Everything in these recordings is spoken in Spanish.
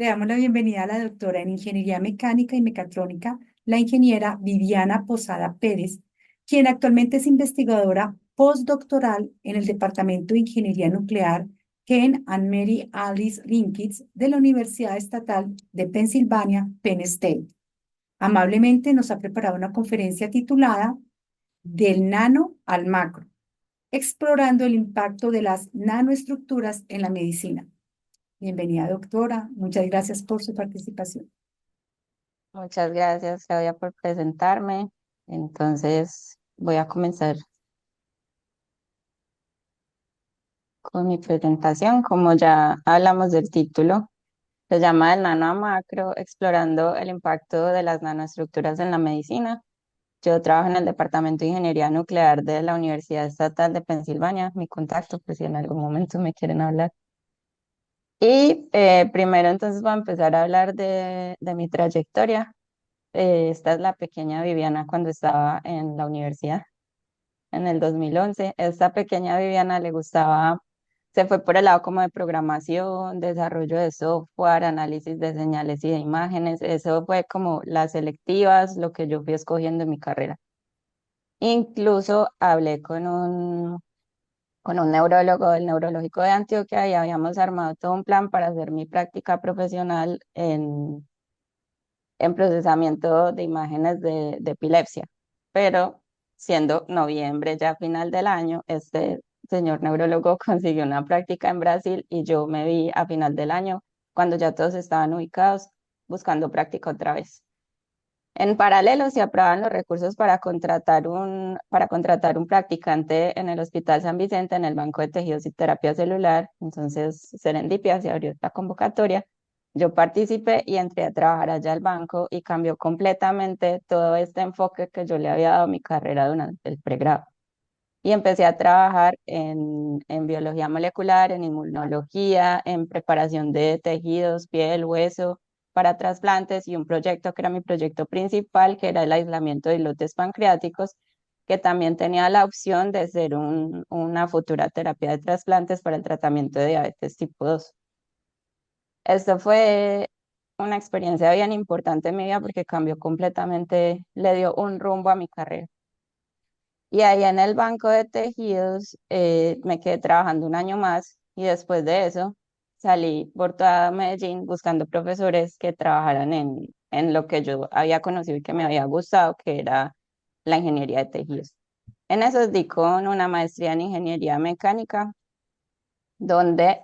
Le damos la bienvenida a la doctora en Ingeniería Mecánica y Mecatrónica, la ingeniera Viviana Posada Pérez, quien actualmente es investigadora postdoctoral en el Departamento de Ingeniería Nuclear Ken and Mary Alice Rinkitts de la Universidad Estatal de Pensilvania, Penn State. Amablemente nos ha preparado una conferencia titulada Del nano al macro, explorando el impacto de las nanoestructuras en la medicina. Bienvenida, doctora. Muchas gracias por su participación. Muchas gracias, Claudia, por presentarme. Entonces, voy a comenzar con mi presentación. Como ya hablamos del título, se llama El nano a macro, explorando el impacto de las nanoestructuras en la medicina. Yo trabajo en el Departamento de Ingeniería Nuclear de la Universidad Estatal de Pensilvania. Mi contacto, pues si en algún momento me quieren hablar. Y primero entonces voy a empezar a hablar de mi trayectoria. Esta es la pequeña Viviana cuando estaba en la universidad en el 2011. Esta pequeña Viviana le gustaba, se fue por el lado como de programación, desarrollo de software, análisis de señales y de imágenes. Eso fue como las selectivas, lo que yo fui escogiendo en mi carrera. Incluso hablé con un neurólogo del Neurológico de Antioquia y habíamos armado todo un plan para hacer mi práctica profesional en procesamiento de imágenes de epilepsia. Pero siendo noviembre, ya final del año, este señor neurólogo consiguió una práctica en Brasil y yo me vi a final del año, cuando ya todos estaban ubicados, buscando práctica otra vez. En paralelo, se aprobaban los recursos para contratar un practicante en el Hospital San Vicente, en el Banco de Tejidos y Terapia Celular. Entonces, Serendipia se abrió esta convocatoria. Yo participé y entré a trabajar allá al banco y cambió completamente todo este enfoque que yo le había dado a mi carrera durante el pregrado. Y empecé a trabajar en biología molecular, en inmunología, en preparación de tejidos, piel, hueso para trasplantes y un proyecto que era mi proyecto principal, que era el aislamiento de islotes pancreáticos, que también tenía la opción de ser una futura terapia de trasplantes para el tratamiento de diabetes tipo 2. Esto fue una experiencia bien importante en mi vida porque cambió completamente, le dio un rumbo a mi carrera. Y ahí en el banco de tejidos me quedé trabajando un año más y después de eso salí por toda Medellín buscando profesores que trabajaran en lo que yo había conocido y que me había gustado, que era la ingeniería de tejidos. En eso di con una maestría en ingeniería mecánica, donde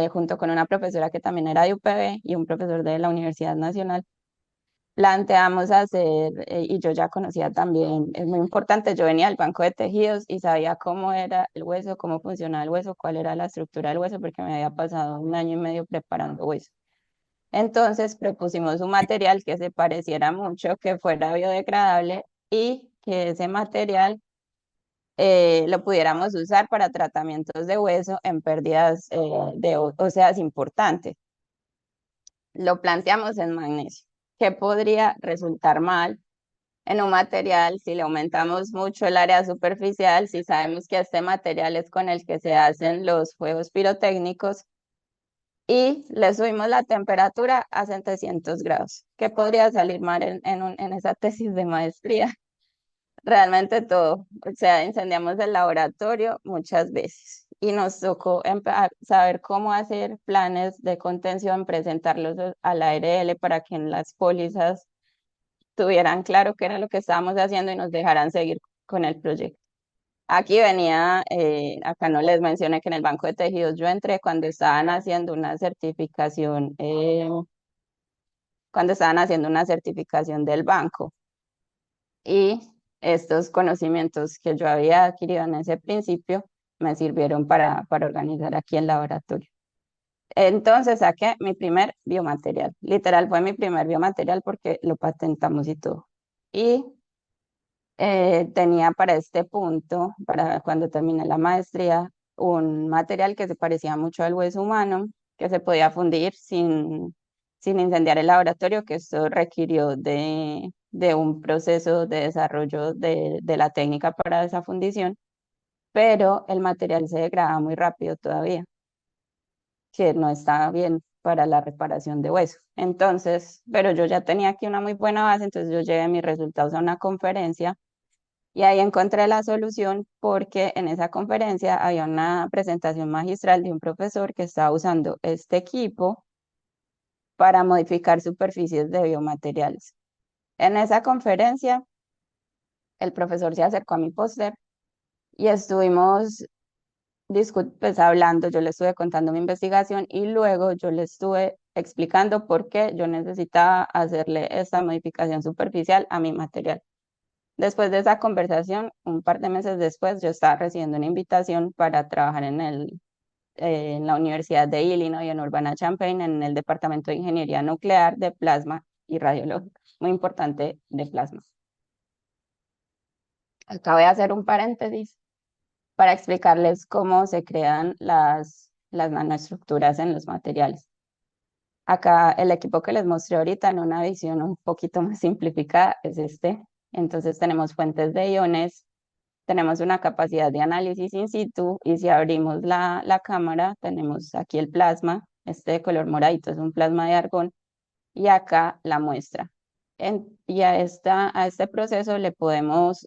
junto con una profesora que también era de UPB y un profesor de la Universidad Nacional, planteamos hacer, y yo ya conocía también, es muy importante, yo venía al banco de tejidos y sabía cómo era el hueso, cómo funcionaba el hueso, cuál era la estructura del hueso, porque me había pasado un año y medio preparando hueso. Entonces propusimos un material que se pareciera mucho, que fuera biodegradable y que ese material lo pudiéramos usar para tratamientos de hueso en pérdidas óseas importantes. Lo planteamos en magnesio. ¿Qué podría resultar mal en un material si le aumentamos mucho el área superficial, si sabemos que este material es con el que se hacen los fuegos pirotécnicos y le subimos la temperatura a 700 grados? ¿Qué podría salir mal en esa tesis de maestría? Realmente todo. O sea, incendiamos el laboratorio muchas veces y nos tocó saber cómo hacer planes de contención, presentarlos a la ARL para que en las pólizas tuvieran claro qué era lo que estábamos haciendo y nos dejaran seguir con el proyecto. Aquí venía, acá no les mencioné que en el banco de tejidos yo entré cuando estaban haciendo una certificación, del banco, y estos conocimientos que yo había adquirido en ese principio me sirvieron para organizar aquí el laboratorio. Entonces saqué mi primer biomaterial, literal fue mi primer biomaterial porque lo patentamos y todo. Y tenía para este punto, para cuando terminé la maestría, un material que se parecía mucho al hueso humano, que se podía fundir sin incendiar el laboratorio, que esto requirió de un proceso de desarrollo de la técnica para esa fundición, pero el material se degrada muy rápido todavía, que no está bien para la reparación de hueso. Entonces, pero yo ya tenía aquí una muy buena base, entonces yo llevé mis resultados a una conferencia y ahí encontré la solución porque en esa conferencia había una presentación magistral de un profesor que estaba usando este equipo para modificar superficies de biomateriales. En esa conferencia, el profesor se acercó a mi póster y estuvimos pues, hablando, yo le estuve contando mi investigación y luego yo le estuve explicando por qué yo necesitaba hacerle esta modificación superficial a mi material. Después de esa conversación, un par de meses después, yo estaba recibiendo una invitación para trabajar en la Universidad de Illinois, en Urbana-Champaign, en el Departamento de Ingeniería Nuclear de Plasma y Radiológica, muy importante de plasma. Acabo de hacer un paréntesis para explicarles cómo se crean las nanoestructuras en los materiales. Acá el equipo que les mostré ahorita en una visión un poquito más simplificada es este. Entonces tenemos fuentes de iones, tenemos una capacidad de análisis in situ y si abrimos la cámara tenemos aquí el plasma, este de color moradito es un plasma de argón y acá la muestra. Y a este proceso le podemos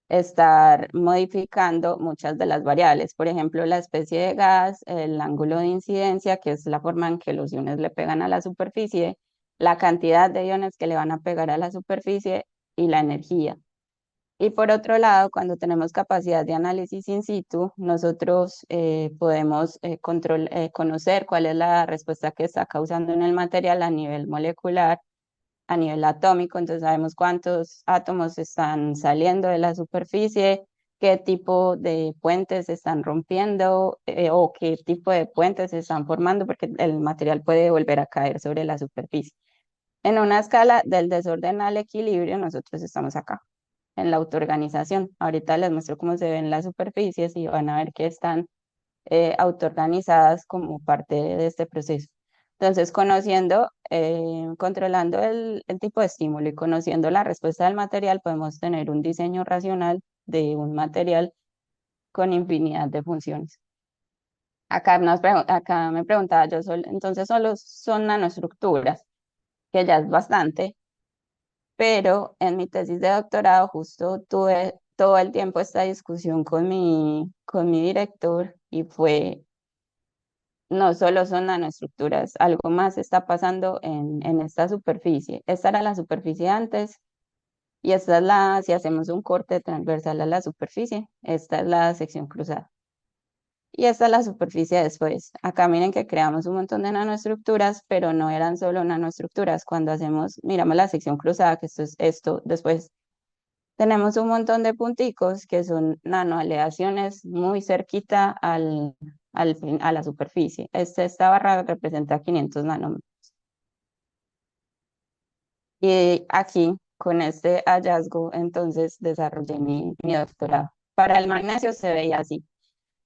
estar modificando muchas de las variables, por ejemplo, la especie de gas, el ángulo de incidencia, que es la forma en que los iones le pegan a la superficie, la cantidad de iones que le van a pegar a la superficie y la energía. Y por otro lado, cuando tenemos capacidad de análisis in situ, nosotros podemos conocer cuál es la respuesta que está causando en el material a nivel molecular, a nivel atómico, entonces sabemos cuántos átomos están saliendo de la superficie, qué tipo de puentes se están rompiendo o qué tipo de puentes se están formando, porque el material puede volver a caer sobre la superficie. En una escala del desorden al equilibrio, nosotros estamos acá, en la autoorganización. Ahorita les muestro cómo se ven las superficies y van a ver que están autoorganizadas como parte de este proceso. Entonces, controlando el tipo de estímulo y conociendo la respuesta del material, podemos tener un diseño racional de un material con infinidad de funciones. Acá me preguntaba yo, entonces solo son nanoestructuras, que ya es bastante, pero en mi tesis de doctorado justo tuve todo el tiempo esta discusión con mi director y fue no solo son nanoestructuras, algo más está pasando en esta superficie. Esta era la superficie antes y esta es si hacemos un corte transversal a la superficie, esta es la sección cruzada. Y esta es la superficie después. Acá miren que creamos un montón de nanoestructuras, pero no eran solo nanoestructuras. Cuando miramos la sección cruzada, que esto es esto, después tenemos un montón de punticos que son nanoaleaciones muy cerquita a la superficie. Esta barra representa 500 nanómetros. Y aquí, con este hallazgo, entonces desarrollé mi doctorado. Para el magnesio se veía así.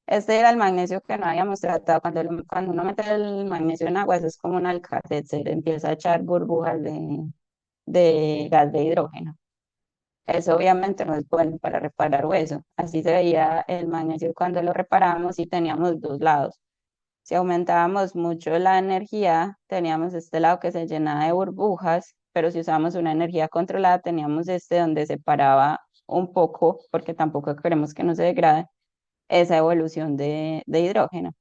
Este era el magnesio que no habíamos tratado. Cuando uno mete el magnesio en agua, eso es como un alcance, se le empieza a echar burbujas de gas de hidrógeno. Eso obviamente no es bueno para reparar hueso. Así se veía el magnesio cuando lo reparamos y teníamos dos lados. Si aumentábamos mucho la energía, teníamos este lado que se llenaba de burbujas, pero si usábamos una energía controlada, teníamos este donde se paraba un poco, porque tampoco queremos que no se degrade, esa evolución de hidrógeno.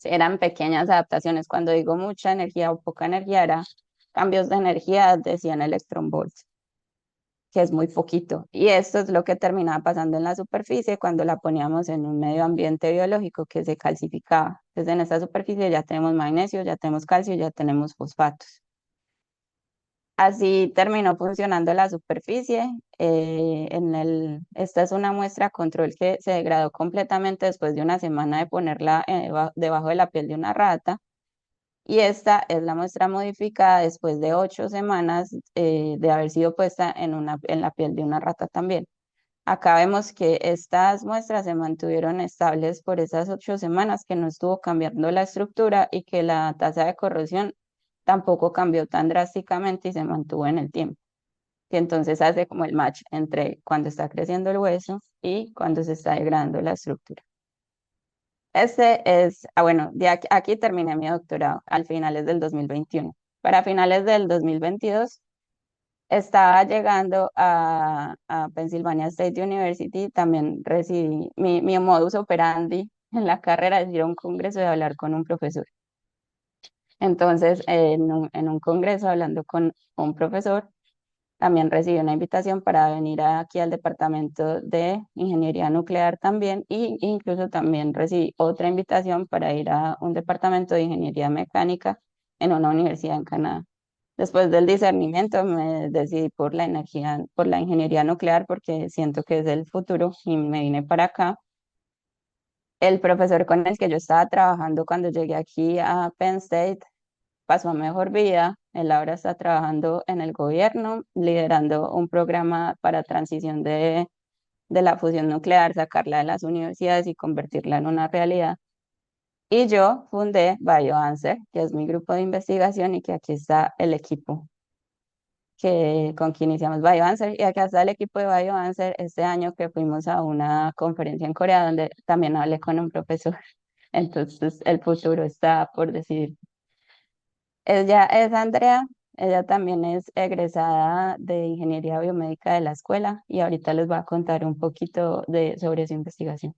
Eran pequeñas adaptaciones. Cuando digo mucha energía o poca energía, era cambios de energía, decían electron volts, que es muy poquito. Y esto es lo que terminaba pasando en la superficie cuando la poníamos en un medio ambiente biológico que se calcificaba. Entonces en esta superficie ya tenemos magnesio, ya tenemos calcio, ya tenemos fosfatos. Así terminó funcionando la superficie. Esta es una muestra control que se degradó completamente después de una semana de ponerla debajo de la piel de una rata. Y esta es la muestra modificada después de 8 semanas de haber sido puesta en la piel de una rata también. Acá vemos que estas muestras se mantuvieron estables por esas 8 semanas, que no estuvo cambiando la estructura y que la tasa de corrosión tampoco cambió tan drásticamente y se mantuvo en el tiempo. Que entonces hace como el match entre cuando está creciendo el hueso y cuando se está degradando la estructura. bueno, aquí terminé mi doctorado, al finales del 2021. Para finales del 2022 estaba llegando a Pennsylvania State University, también recibí mi modus operandi en la carrera, es ir a un congreso y hablar con un profesor. Entonces, en un congreso hablando con un profesor, también recibí una invitación para venir aquí al departamento de ingeniería nuclear también, y incluso también recibí otra invitación para ir a un departamento de ingeniería mecánica en una universidad en Canadá. Después del discernimiento me decidí por la energía, por la ingeniería nuclear porque siento que es el futuro y me vine para acá. El profesor con el que yo estaba trabajando cuando llegué aquí a Penn State pasó a mejor vida. Él ahora está trabajando en el gobierno, liderando un programa para transición de la fusión nuclear, sacarla de las universidades y convertirla en una realidad. Y yo fundé BioAnswer, que es mi grupo de investigación y que aquí está el equipo con quien iniciamos BioAnswer. Y acá está el equipo de BioAnswer este año que fuimos a una conferencia en Corea donde también hablé con un profesor. Entonces el futuro está por decidir. Ella es Andrea, ella también es egresada de Ingeniería Biomédica de la escuela y ahorita les va a contar un poquito sobre su investigación.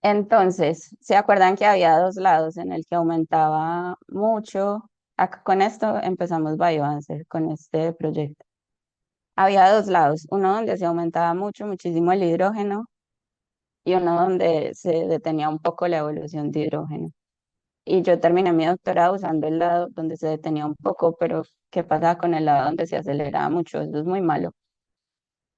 Entonces, ¿se acuerdan que había dos lados en el que aumentaba mucho? Acá con esto empezamos BioAnswer, con este proyecto. Había dos lados, uno donde se aumentaba muchísimo el hidrógeno y uno donde se detenía un poco la evolución de hidrógeno. Y yo terminé mi doctorado usando el lado donde se detenía un poco, pero ¿qué pasaba con el lado donde se aceleraba mucho? Eso es muy malo.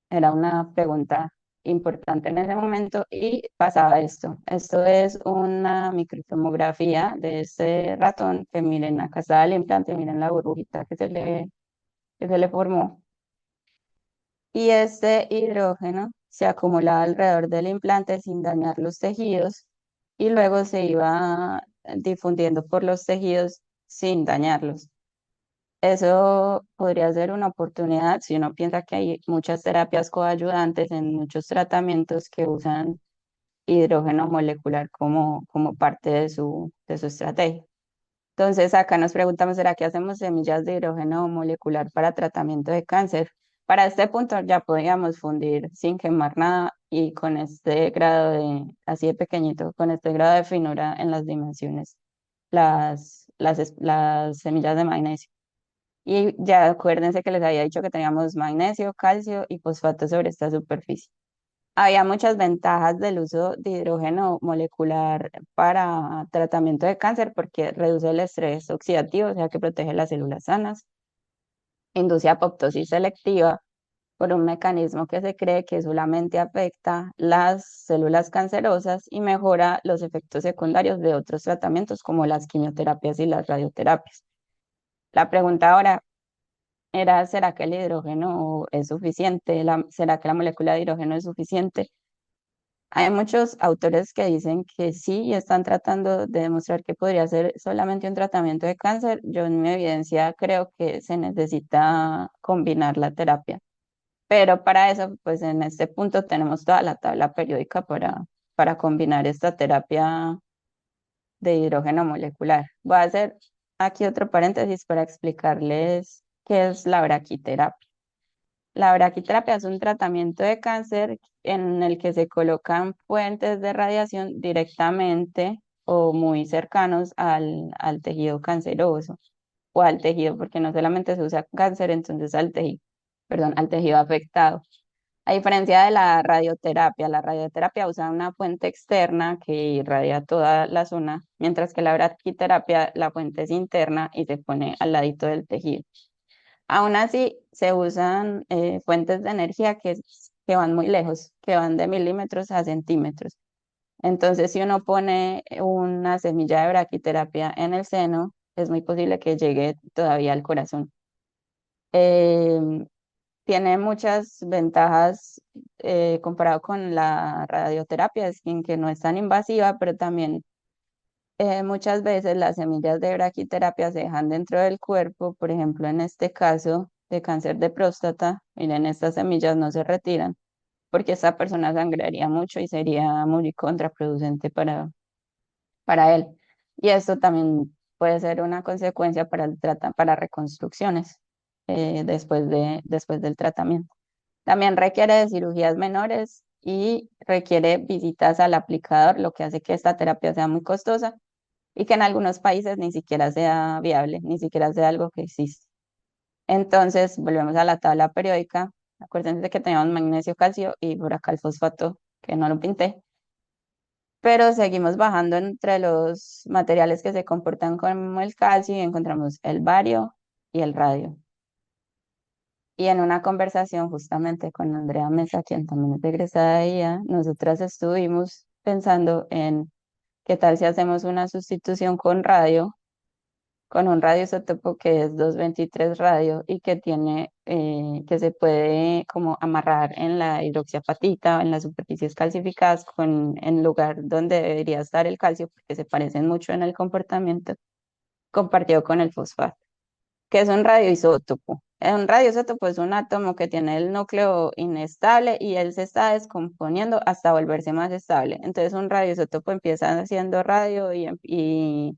Era una pregunta importante en ese momento y pasaba esto. Esto es una microtomografía de este ratón que miren, acá está el implante, miren la burbujita que se le formó. Y este hidrógeno se acumulaba alrededor del implante sin dañar los tejidos y luego se iba difundiendo por los tejidos sin dañarlos. Eso podría ser una oportunidad si uno piensa que hay muchas terapias coayudantes en muchos tratamientos que usan hidrógeno molecular como parte de su estrategia. Entonces, acá nos preguntamos, ¿será que hacemos semillas de hidrógeno molecular para tratamiento de cáncer? Para este punto ya podríamos fundir sin quemar nada y con este grado así de pequeñito, con este grado de finura en las dimensiones, las semillas de magnesio. Y ya acuérdense que les había dicho que teníamos magnesio, calcio y fosfato sobre esta superficie. Había muchas ventajas del uso de hidrógeno molecular para tratamiento de cáncer porque reduce el estrés oxidativo, o sea que protege las células sanas, induce apoptosis selectiva por un mecanismo que se cree que solamente afecta las células cancerosas y mejora los efectos secundarios de otros tratamientos como las quimioterapias y las radioterapias. La pregunta ahora era, ¿será que el hidrógeno es suficiente? ¿Será que la molécula de hidrógeno es suficiente? Hay muchos autores que dicen que sí y están tratando de demostrar que podría ser solamente un tratamiento de cáncer. Yo en mi evidencia creo que se necesita combinar la terapia, pero para eso, pues en este punto tenemos toda la tabla periódica para combinar esta terapia de hidrógeno molecular. Voy a hacer aquí otro paréntesis para explicarles qué es la braquiterapia. La braquiterapia es un tratamiento de cáncer en el que se colocan fuentes de radiación directamente o muy cercanos al tejido canceroso o al tejido, porque no solamente se usa cáncer, entonces al tejido afectado. A diferencia de la radioterapia usa una fuente externa que irradia toda la zona, mientras que la braquiterapia, la fuente es interna y se pone al ladito del tejido. Aún así, se usan fuentes de energía que van muy lejos, que van de milímetros a centímetros. Entonces, si uno pone una semilla de braquiterapia en el seno, es muy posible que llegue todavía al corazón. Em, Tiene muchas ventajas comparado con la radioterapia, es en que no es tan invasiva, pero también muchas veces las semillas de braquiterapia se dejan dentro del cuerpo, por ejemplo, en este caso de cáncer de próstata, miren, estas semillas no se retiran, porque esa persona sangraría mucho y sería muy contraproducente para él. Y esto también puede ser una consecuencia para para reconstrucciones después del tratamiento. También requiere de cirugías menores y requiere visitas al aplicador, lo que hace que esta terapia sea muy costosa y que en algunos países ni siquiera sea viable, ni siquiera sea algo que existe. Entonces, volvemos a la tabla periódica. Acuérdense que teníamos magnesio, calcio y por acá el fosfato, que no lo pinté. Pero seguimos bajando entre los materiales que se comportan como el calcio y encontramos el bario y el radio. Y en una conversación justamente con Andrea Mesa, quien también es egresada de IA, nosotras estuvimos pensando en qué tal si hacemos una sustitución con un radioisótopo que es 223 radio y que tiene, que se puede como amarrar en la hidroxiapatita o en las superficies calcificadas en lugar donde debería estar el calcio, porque se parecen mucho en el comportamiento, compartido con el fosfato, que es un radioisótopo. Un radioisótopo es un átomo que tiene el núcleo inestable y él se está descomponiendo hasta volverse más estable. Entonces un radioisótopo empieza siendo radio y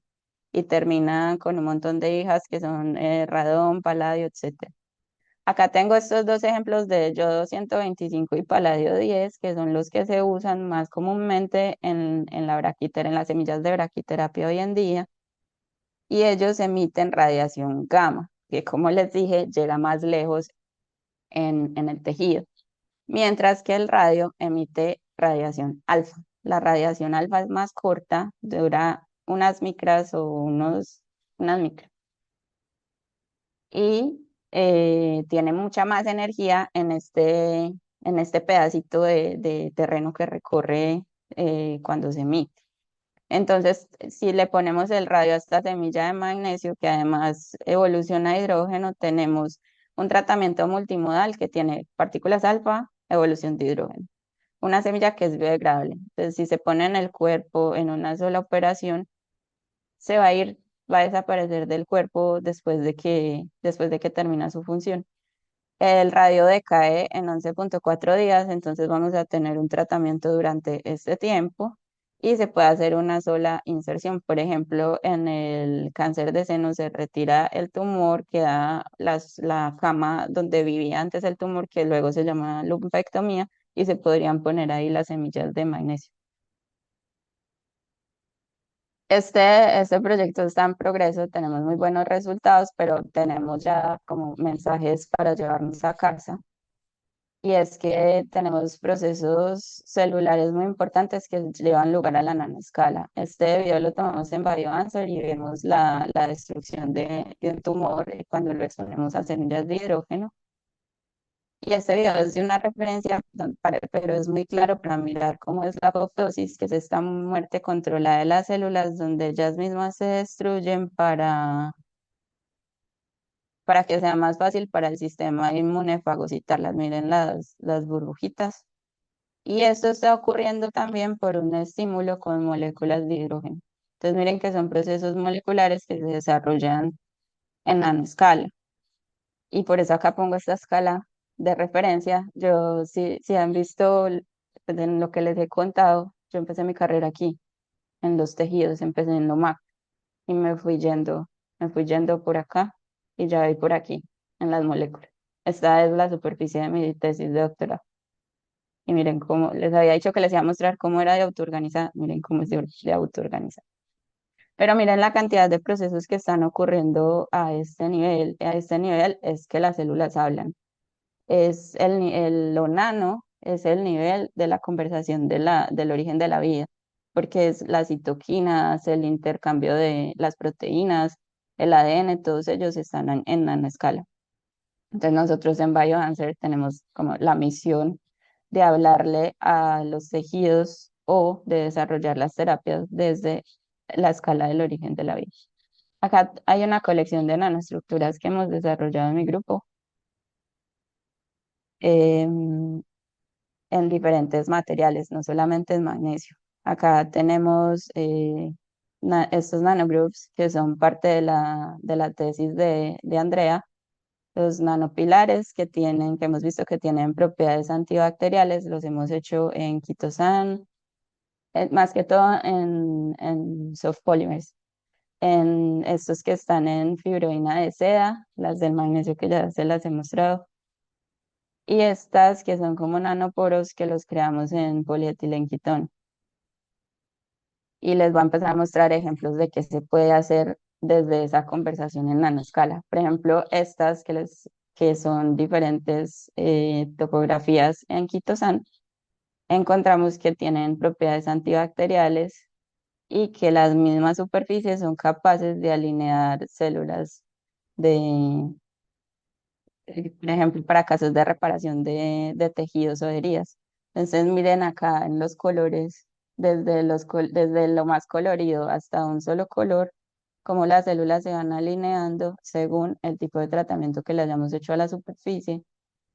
termina con un montón de hijas que son radón, paladio, etcétera. Acá tengo estos dos ejemplos de yodo 125 y paladio 10, que son los que se usan más comúnmente en la en las semillas de braquiterapia hoy en día, y ellos emiten radiación gamma, que como les dije, llega más lejos en el tejido, mientras que el radio emite radiación alfa. La radiación alfa es más corta, dura unas micras o unas micras y tiene mucha más energía en este pedacito de terreno que recorre cuando se emite. Entonces, si le ponemos el radio a esta semilla de magnesio, que además evoluciona a hidrógeno, tenemos un tratamiento multimodal que tiene partículas alfa, evolución de hidrógeno. Una semilla que es biodegradable. Entonces, si se pone en el cuerpo en una sola operación, se va a ir, va a desaparecer del cuerpo después de que termina su función. El radio decae en 11,4 días, entonces vamos a tener un tratamiento durante este tiempo y se puede hacer una sola inserción. Por ejemplo, en el cáncer de seno se retira el tumor, queda la cama donde vivía antes el tumor, que luego se llama lumpectomía, y se podrían poner ahí las semillas de magnesio. Este proyecto está en progreso, tenemos muy buenos resultados, pero tenemos ya como mensajes para llevarnos a casa. Y es que tenemos procesos celulares muy importantes que llevan lugar a la nanoescala. Este video lo tomamos en Bioanswer y vemos la destrucción de un tumor cuando lo exponemos a semillas de hidrógeno. Y este video es de una referencia, pero es muy claro para mirar cómo es la apoptosis, que es esta muerte controlada de las células donde ellas mismas se destruyen para que sea más fácil para el sistema inmune fagocitarlas. Miren las burbujitas. Y esto está ocurriendo también por un estímulo con moléculas de hidrógeno. Entonces miren que son procesos moleculares que se desarrollan en nanoescala. Y por eso acá pongo esta escala de referencia. Yo, si han visto pues, en lo que les he contado, yo empecé mi carrera aquí, en los tejidos, empecé en LOMAC y me fui yendo por acá y ya voy por aquí, en las moléculas. Esta es la superficie de mi tesis de doctorado. Y miren cómo, les había dicho que les iba a mostrar cómo era de autoorganizada, miren cómo es de autoorganizada. Pero miren la cantidad de procesos que están ocurriendo a este nivel es que las células hablan. Lo nano es el nivel de la conversación del origen de la vida, porque es las citoquinas, el intercambio de las proteínas, el ADN, todos ellos están en nanoescala. Entonces nosotros en Biodancer tenemos como la misión de hablarle a los tejidos o de desarrollar las terapias desde la escala del origen de la vida. Acá hay una colección de nanoestructuras que hemos desarrollado en mi grupo em, en diferentes materiales, no solamente en magnesio. Acá tenemos estos nanogroups que son parte de la tesis de Andrea, Los nanopilares que hemos visto que tienen propiedades antibacteriales, los hemos hecho en quitosan, más que todo en soft polymers. En estos que están en fibroína de seda, las del magnesio que ya se las he mostrado, y estas que son como nanoporos que los creamos en polietilenquitón. Y les voy a empezar a mostrar ejemplos de qué se puede hacer desde esa conversación en nanoscala. Por ejemplo, estas que son diferentes topografías en quitosan, encontramos que tienen propiedades antibacteriales y que las mismas superficies son capaces de alinear células de, por ejemplo, para casos de reparación de tejidos o heridas. Entonces, miren acá en los colores, desde lo más colorido hasta un solo color, cómo las células se van alineando según el tipo de tratamiento que le hayamos hecho a la superficie.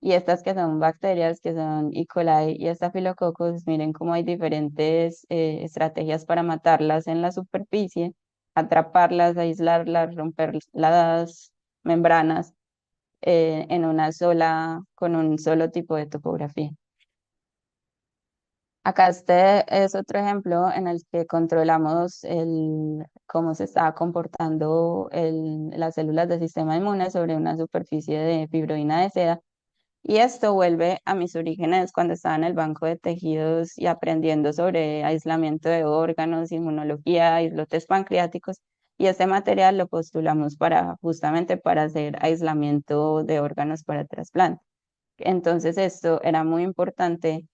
Y estas que son bacterias, que son E. coli y Staphylococcus, miren cómo hay diferentes estrategias para matarlas en la superficie, atraparlas, aislarlas, romper las membranas en una sola, con un solo tipo de topografía. Acá este es otro ejemplo en el que controlamos cómo se está comportando las células del sistema inmune sobre una superficie de fibroína de seda. Y esto vuelve a mis orígenes cuando estaba en el banco de tejidos y aprendiendo sobre aislamiento de órganos, inmunología, islotes pancreáticos. Y este material lo postulamos justamente para hacer aislamiento de órganos para trasplante. Entonces esto era muy importante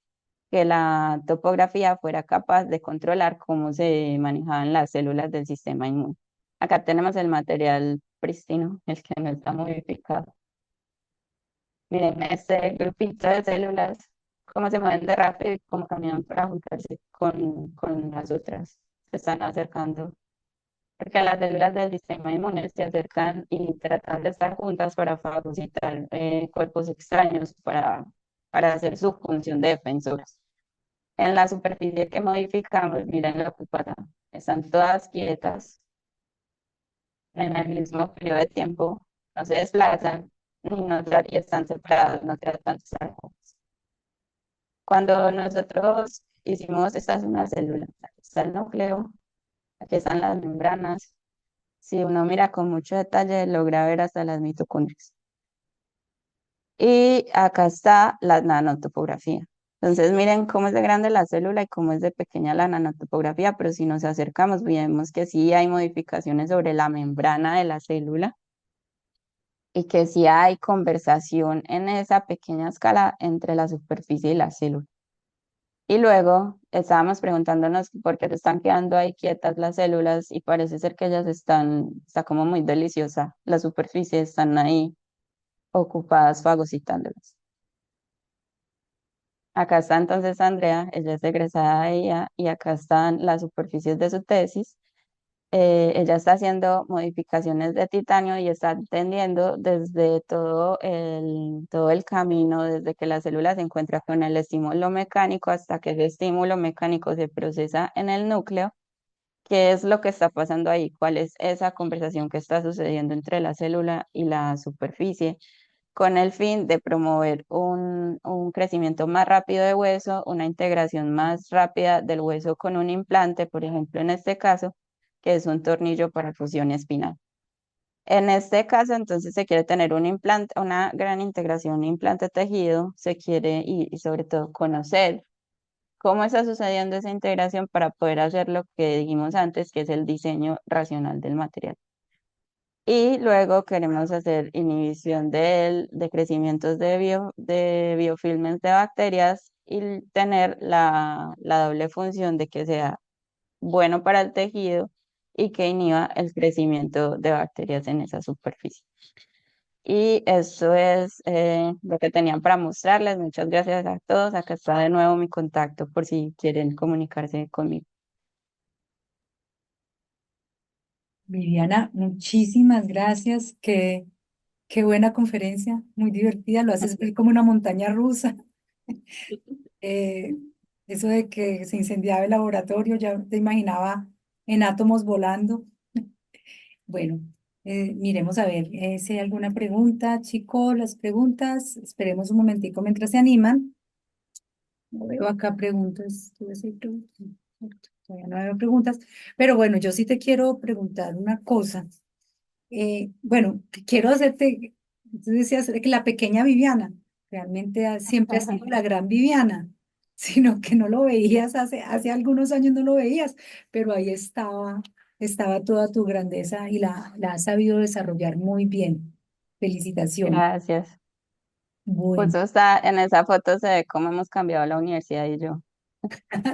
que la topografía fuera capaz de controlar cómo se manejaban las células del sistema inmune. Acá tenemos el material prístino, el que no está modificado. Miren, este grupito de células, cómo se mueven de rápido y cómo caminan para juntarse con las otras. Se están acercando. Porque las células del sistema inmune se acercan y tratan de estar juntas para fagocitar cuerpos extraños, para hacer su función de defensoras. En la superficie que modificamos, miren lo que pasa. Están todas quietas en el mismo periodo de tiempo, no se desplazan y están separadas, no tratan de estar juntas. Cuando nosotros hicimos, esta es una célula, aquí está el núcleo, aquí están las membranas. Si uno mira con mucho detalle, logra ver hasta las mitocondrias. Y acá está la nanotopografía. Entonces, miren cómo es de grande la célula y cómo es de pequeña la nanotopografía, pero si nos acercamos, vemos que sí hay modificaciones sobre la membrana de la célula y que sí hay conversación en esa pequeña escala entre la superficie y la célula. Y luego estábamos preguntándonos por qué se están quedando ahí quietas las células y parece ser que está como muy deliciosa la superficie, están ahí ocupadas fagocitándolas. Acá está entonces Andrea, ella es egresada de ella, y acá están las superficies de su tesis. Ella está haciendo modificaciones de titanio y está entendiendo desde todo el camino, desde que la célula se encuentra con el estímulo mecánico hasta que ese estímulo mecánico se procesa en el núcleo, qué es lo que está pasando ahí, cuál es esa conversación que está sucediendo entre la célula y la superficie con el fin de promover un crecimiento más rápido de hueso, una integración más rápida del hueso con un implante, por ejemplo, en este caso, que es un tornillo para fusión espinal. En este caso, entonces, se quiere tener un implante, una gran integración implante-tejido, se quiere y sobre todo conocer cómo está sucediendo esa integración para poder hacer lo que dijimos antes, que es el diseño racional del material. Y luego queremos hacer inhibición de crecimientos de biofilmes de bacterias y tener la doble función de que sea bueno para el tejido y que inhiba el crecimiento de bacterias en esa superficie. Y eso es lo que tenían para mostrarles. Muchas gracias a todos. Acá está de nuevo mi contacto por si quieren comunicarse conmigo. Viviana, muchísimas gracias. Qué buena conferencia, muy divertida. Lo haces ver como una montaña rusa. Eh, Eso de que se incendiaba el laboratorio, ya te imaginaba en átomos volando. Bueno. Miremos a ver si hay alguna pregunta, chicos, las preguntas. Esperemos un momentico mientras se animan. No veo acá preguntas. Todavía no veo preguntas. Pero bueno, yo sí te quiero preguntar una cosa. Bueno, quiero hacerte, tú decías que la pequeña Viviana realmente siempre ha sido la gran Viviana, sino que no lo veías hace algunos años, no lo veías, pero ahí estaba toda tu grandeza y la has sabido desarrollar muy bien. Felicitaciones. Gracias. Bueno, Justo está en esa foto se ve cómo hemos cambiado la universidad y yo.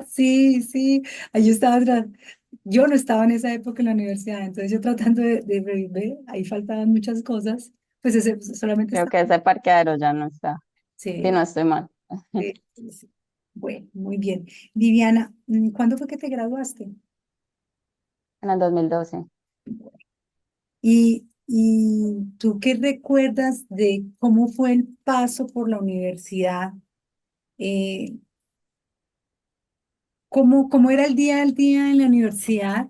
sí, sí, ahí estaba, yo no estaba en esa época en la universidad, entonces yo tratando de revivir, ahí faltaban muchas cosas, pues ese solamente Creo estaba. que ese parqueadero ya no está, si no Sí. estoy mal. Sí, sí, sí. Bueno, muy bien. Viviana, ¿cuándo fue que te graduaste? En el 2012. ¿Y tú qué recuerdas de cómo fue el paso por la universidad? Eh, ¿cómo era el día al día en la universidad?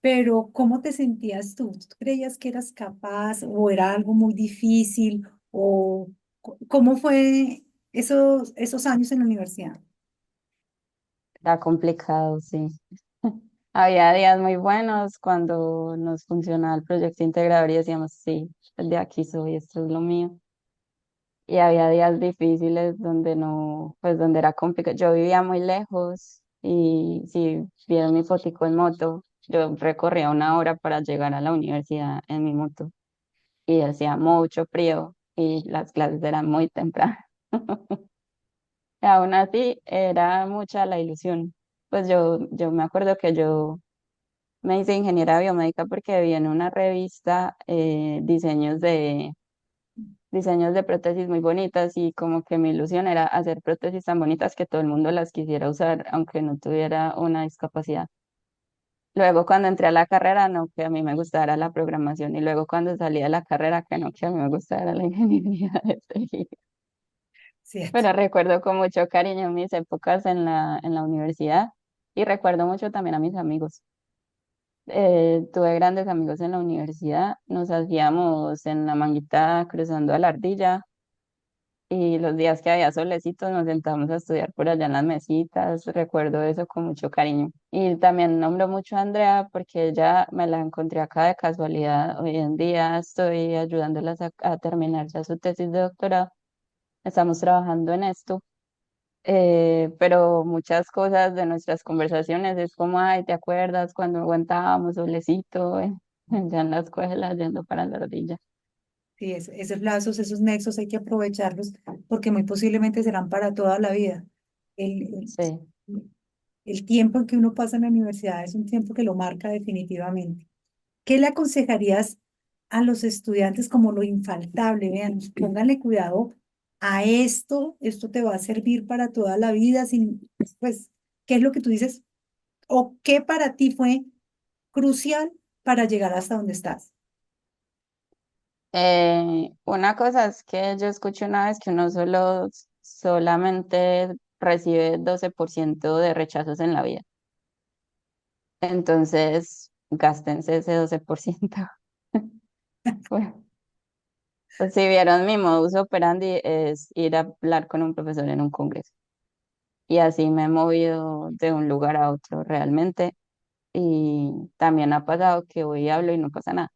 Pero ¿cómo te sentías tú? ¿Tú creías que eras capaz o era algo muy difícil? ¿O cómo fue esos años en la universidad? Está complicado, sí. Había días muy buenos cuando nos funcionaba el proyecto integrador y decíamos, sí, el de aquí soy, esto es lo mío. Y había días difíciles donde no, pues donde era complicado. Yo vivía muy lejos y si vieron mi fotico en moto, yo recorría 1 hora para llegar a la universidad en mi moto y hacía mucho frío y las clases eran muy tempranas. Y aún así era mucha la ilusión. Pues yo me acuerdo que yo me hice ingeniera biomédica porque vi en una revista diseños de prótesis muy bonitas y como que mi ilusión era hacer prótesis tan bonitas que todo el mundo las quisiera usar, aunque no tuviera una discapacidad. Luego cuando entré a la carrera, no que a mí me gustara la programación y luego cuando salí de la carrera, que no que a mí me gustara la ingeniería de tejido. ¿Cierto? Pero recuerdo con mucho cariño mis épocas en la universidad y recuerdo mucho también a mis amigos. Tuve grandes amigos en la universidad, nos hacíamos en la manguita cruzando a la ardilla y los días que había solecitos nos sentábamos a estudiar por allá en las mesitas, recuerdo eso con mucho cariño. Y también nombro mucho a Andrea porque ella me la encontré acá de casualidad. Hoy en día estoy ayudándolas a terminar ya su tesis de doctorado. Estamos trabajando en esto, pero muchas cosas de nuestras conversaciones es como, ay, ¿te acuerdas cuando aguantábamos solecito ya en la escuela yendo para la ardilla? Sí, esos lazos, esos nexos hay que aprovecharlos porque muy posiblemente serán para toda la vida. Sí. El tiempo en que uno pasa en la universidad es un tiempo que lo marca definitivamente. ¿Qué le aconsejarías a los estudiantes como lo infaltable? Vean, pónganle cuidado a esto te va a servir para toda la vida, pues, ¿qué es lo que tú dices? ¿O qué para ti fue crucial para llegar hasta donde estás? Una cosa es que yo escuché una vez que uno solamente recibe 12% de rechazos en la vida. Entonces, gástense ese 12%. Bueno, pues si vieron mi modus operandi es ir a hablar con un profesor en un congreso. Y así me he movido de un lugar a otro realmente. Y también ha pasado que voy y hablo y no pasa nada.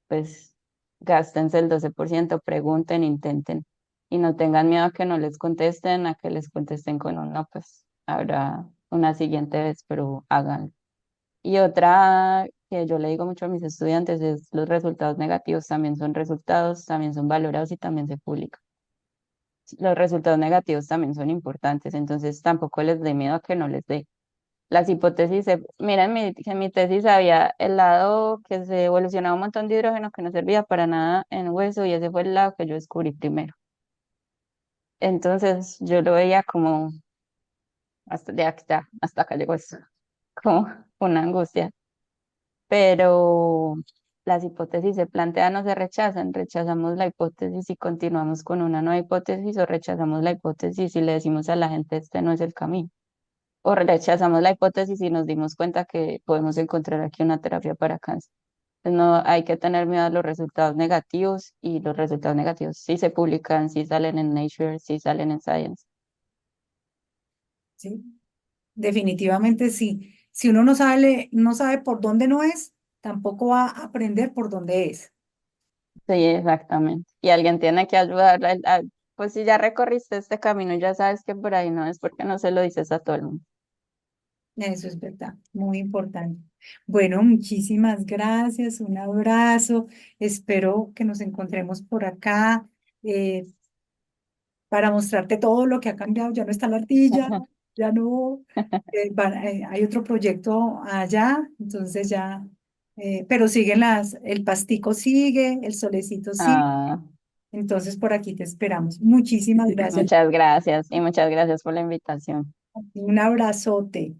Pues gástense el 12%, pregunten, intenten y no tengan miedo a que no les contesten, a que les contesten con un no, pues habrá una siguiente vez, pero hagan. Y otra que yo le digo mucho a mis estudiantes es los resultados negativos también son resultados, también son valorados y también se publican. Los resultados negativos también son importantes, entonces tampoco les dé miedo a que no les dé. Las hipótesis, miren, en mi tesis había el lado que se evolucionaba un montón de hidrógeno que no servía para nada en hueso y ese fue el lado que yo descubrí primero. Entonces yo lo veía como hasta acá llegó esto, como una angustia. Pero las hipótesis se plantean o se rechazan, rechazamos la hipótesis y continuamos con una nueva hipótesis o rechazamos la hipótesis y le decimos a la gente este no es el camino. O rechazamos la hipótesis y nos dimos cuenta que podemos encontrar aquí una terapia para cáncer. No hay que tener miedo a los resultados negativos y los resultados negativos sí se publican, sí salen en Nature, sí salen en Science. ¿sí? Definitivamente sí. Si uno no sabe por dónde no es, tampoco va a aprender por dónde es. Sí, exactamente. Y alguien tiene que ayudarla. Pues si ya recorriste este camino y ya sabes que por ahí no es porque no se lo dices a todo el mundo. Eso es verdad, muy importante. Bueno, muchísimas gracias, un abrazo. Espero que nos encontremos por acá eh, para mostrarte todo lo que ha cambiado. Ya no está la ardilla, ya no, hay otro proyecto allá, entonces ya, pero siguen el pastico sigue, el solecito sigue, Ah, entonces por aquí te esperamos. Muchísimas gracias. muchas gracias y muchas gracias por la invitación. Un abrazote.